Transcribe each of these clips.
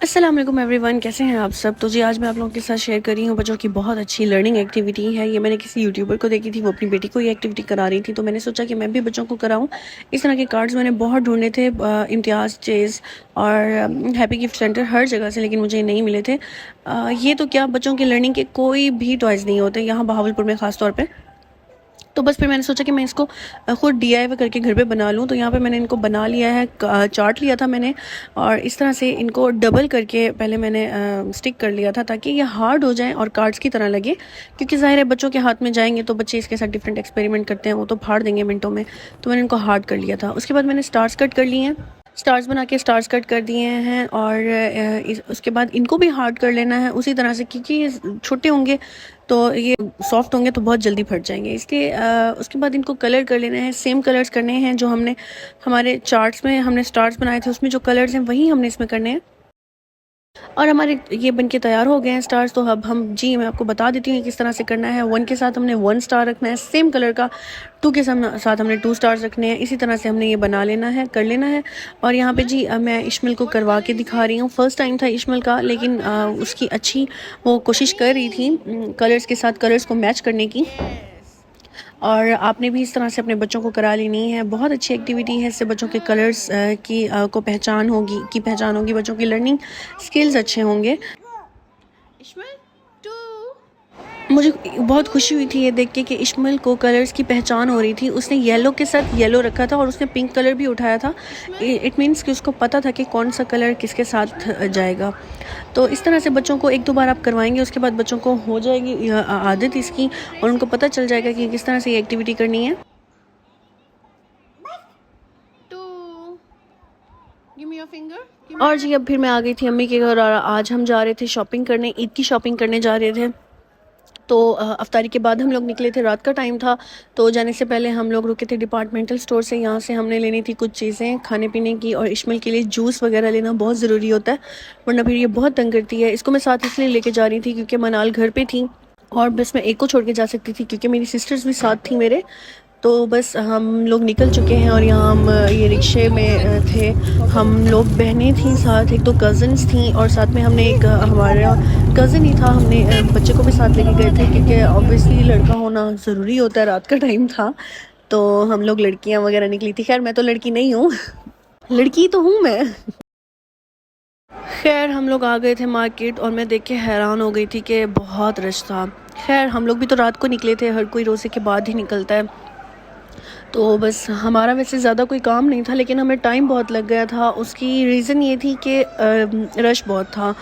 अस्सलाम वालेकुम एवरीवन, कैसे हैं आप सब। तो जी आज मैं आप लोगों के साथ शेयर कर रही हूँ बच्चों की बहुत अच्छी लर्निंग एक्टिविटी है। ये मैंने किसी यूट्यूबर को देखी थी, वो अपनी बेटी को ये एक्टिविटी करा रही थी, तो मैंने सोचा कि मैं भी बच्चों को कराऊँ। इस तरह के कार्ड्स मैंने बहुत ढूंढे थे, इम्तियाज़, चेज़ और हैप्पी गिफ्ट सेंटर, हर जगह से, लेकिन मुझे नहीं मिले थे। ये तो क्या, बच्चों की लर्निंग के कोई भी टॉयज़ नहीं होते यहाँ बहावलपुर में ख़ास तौर पर। तो बस फिर मैंने सोचा कि मैं इसको खुद DIY करके घर पे बना लूँ। तो यहाँ पे मैंने इनको बना लिया है, चार्ट लिया था मैंने, और इस तरह से इनको डबल करके पहले मैंने स्टिक कर लिया था ताकि ये हार्ड हो जाए और कार्ड्स की तरह लगे, क्योंकि ज़ाहिर है बच्चों के हाथ में जाएंगे तो बच्चे इसके साथ डिफरेंट एक्सपेरिमेंट करते हैं, वो तो फाड़ देंगे मिनटों में। तो मैंने इनको हार्ड कर लिया था। उसके बाद मैंने स्टार्स कट कर लिए हैं, स्टार्स बना के स्टार्स कट कर दिए हैं, और उसके बाद इनको भी हार्ड कर लेना है उसी तरह से, क्योंकि ये छोटे होंगे तो ये सॉफ्ट होंगे तो बहुत जल्दी फट जाएंगे, इसलिए उसके बाद इनको कलर कर लेना है। सेम कलर्स करने हैं जो हमने हमारे चार्ट्स में हमने स्टार्स बनाए थे, उसमें जो कलर्स हैं वही हमने इसमें करने हैं। और हमारे ये बनके तैयार हो गए हैं स्टार्स। तो अब मैं आपको बता देती हूँ किस तरह से करना है। 1 के साथ हमने 1 स्टार रखना है सेम कलर का, 2 के साथ हमने 2 स्टार्स रखने हैं। इसी तरह से हमने ये बना लेना है, कर लेना है। और यहाँ पे मैं इश्माइल को करवा के दिखा रही हूँ। फर्स्ट टाइम था इश्माइल का, लेकिन उसकी अच्छी वो कोशिश कर रही थी कलर्स के साथ कलर्स को मैच करने की। और आपने भी इस तरह से अपने बच्चों को करा लेनी है। बहुत अच्छी एक्टिविटी है, इससे बच्चों के कलर्स को पहचान होगी, बच्चों की लर्निंग स्किल्स अच्छे होंगे। मुझे बहुत खुशी हुई थी ये देख के कि इश्माइल को कलर्स की पहचान हो रही थी। उसने येलो के साथ येलो रखा था और उसने पिंक कलर भी उठाया था। इट मीन्स कि उसको पता था कि कौन सा कलर किसके साथ जाएगा। तो इस तरह से बच्चों को 1-2 बार आप करवाएंगे, उसके बाद बच्चों को हो जाएगी आदत इसकी, और उनको पता चल जाएगा कि किस तरह से ये एक्टिविटी करनी है। और जी अब फिर मैं आ गई थी अम्मी के घर, और आज हम जा रहे थे शॉपिंग करने, ईद की शॉपिंग करने जा रहे थे। तो अफ्तारी के बाद हम लोग निकले थे, रात का टाइम था। तो जाने से पहले हम लोग रुके थे डिपार्टमेंटल स्टोर से। यहाँ से हमने लेनी थी कुछ चीज़ें खाने पीने की, और इश्माइल के लिए जूस वगैरह लेना बहुत ज़रूरी होता है, वरना फिर ये बहुत तंग करती है। इसको मैं साथ इसलिए लेके जा रही थी क्योंकि मनाल घर पे थी, और बस मैं एक को छोड़ के जा सकती थी क्योंकि मेरी सिस्टर्स भी साथ थी मेरे। तो बस हम लोग निकल चुके हैं, और यहाँ हम ये रिक्शे में थे। हम लोग बहनें थी साथ, एक 2 कज़न्स थी, और साथ में हमने एक हमारा कज़न ही था, हमने बच्चे को भी साथ लेके गए थे क्योंकि ऑब्वियसली लड़का होना ज़रूरी होता है। रात का टाइम था तो हम लोग लड़कियाँ वगैरह निकली थी। खैर मैं तो लड़की नहीं हूँ लड़की तो हूँ मैं। खैर हम लोग आ गए थे मार्केट, और मैं देख के हैरान हो गई थी कि बहुत रश था। खैर हम लोग भी तो रात को निकले थे, हर कोई रोज़े के बाद ही निकलता है। तो बस हमारा वैसे ज़्यादा कोई काम नहीं था, लेकिन हमें टाइम बहुत लग गया था। उसकी रीज़न ये थी कि रश बहुत था।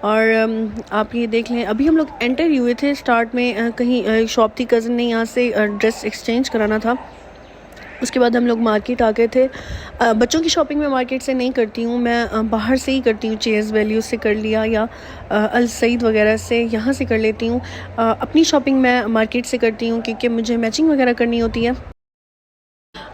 और आप ये देख लें, अभी हम लोग एंटर हुए थे स्टार्ट में, कहीं शॉप थी, कज़न ने यहाँ से ड्रेस एक्सचेंज कराना था। उसके बाद हम लोग मार्केट आ गए थे। बच्चों की शॉपिंग मैं मार्केट से नहीं करती हूँ, मैं बाहर से ही करती हूँ। चेज़ वैल्यू से कर लिया, या अल सईद वगैरह से, यहाँ से कर लेती हूँ। अपनी शॉपिंग मैं मार्केट से करती हूँ क्योंकि मुझे मैचिंग वगैरह करनी होती है।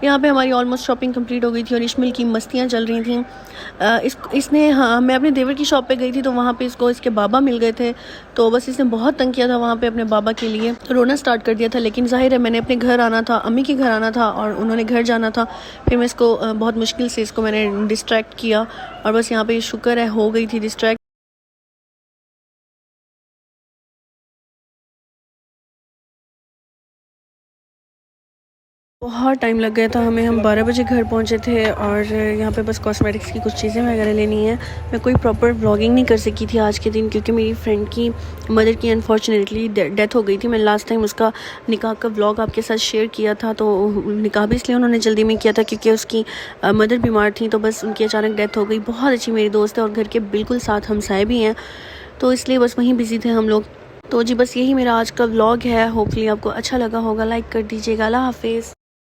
यहाँ पे हमारी ऑलमोस्ट शॉपिंग कंप्लीट हो गई थी, और इश्माइल की मस्तियाँ चल रही थी। इसने हाँ, मैं अपने देवर की शॉप पे गई थी, तो वहाँ पे इसको इसके बाबा मिल गए थे। तो बस इसने बहुत तंग किया था वहाँ पे अपने बाबा के लिए, रोना स्टार्ट कर दिया था। लेकिन जाहिर है मैंने अपने घर आना था, अम्मी के घर आना था, और उन्होंने घर जाना था। फिर मैं इसको बहुत मुश्किल से इसको मैंने डिस्ट्रैक्ट किया, और बस यहाँ पे शुक्र है हो गई थी डिस्ट्रैक्ट। बहुत टाइम लग गया था हमें, हम 12 बजे घर पहुंचे थे। और यहाँ पे बस कॉस्मेटिक्स की कुछ चीज़ें वगैरह लेनी है। मैं कोई प्रॉपर व्लॉगिंग नहीं कर सकी थी आज के दिन, क्योंकि मेरी फ्रेंड की मदर की अनफॉर्चुनेटली डेथ हो गई थी। मैं लास्ट टाइम उसका निकाह का व्लॉग आपके साथ शेयर किया था, तो निकाह भी इसलिए उन्होंने जल्दी में किया था क्योंकि उसकी मदर बीमार थी, तो बस उनकी अचानक डेथ हो गई। बहुत अच्छी मेरी दोस्त है, और घर के बिल्कुल साथ हमसाए भी हैं, तो इसलिए बस वहीं बिज़ी थे हम लोग। तो जी बस यही मेरा आज का व्लॉग है। होपफुली आपको अच्छा लगा होगा, लाइक कर दीजिएगा। अल्लाह हाफिज़।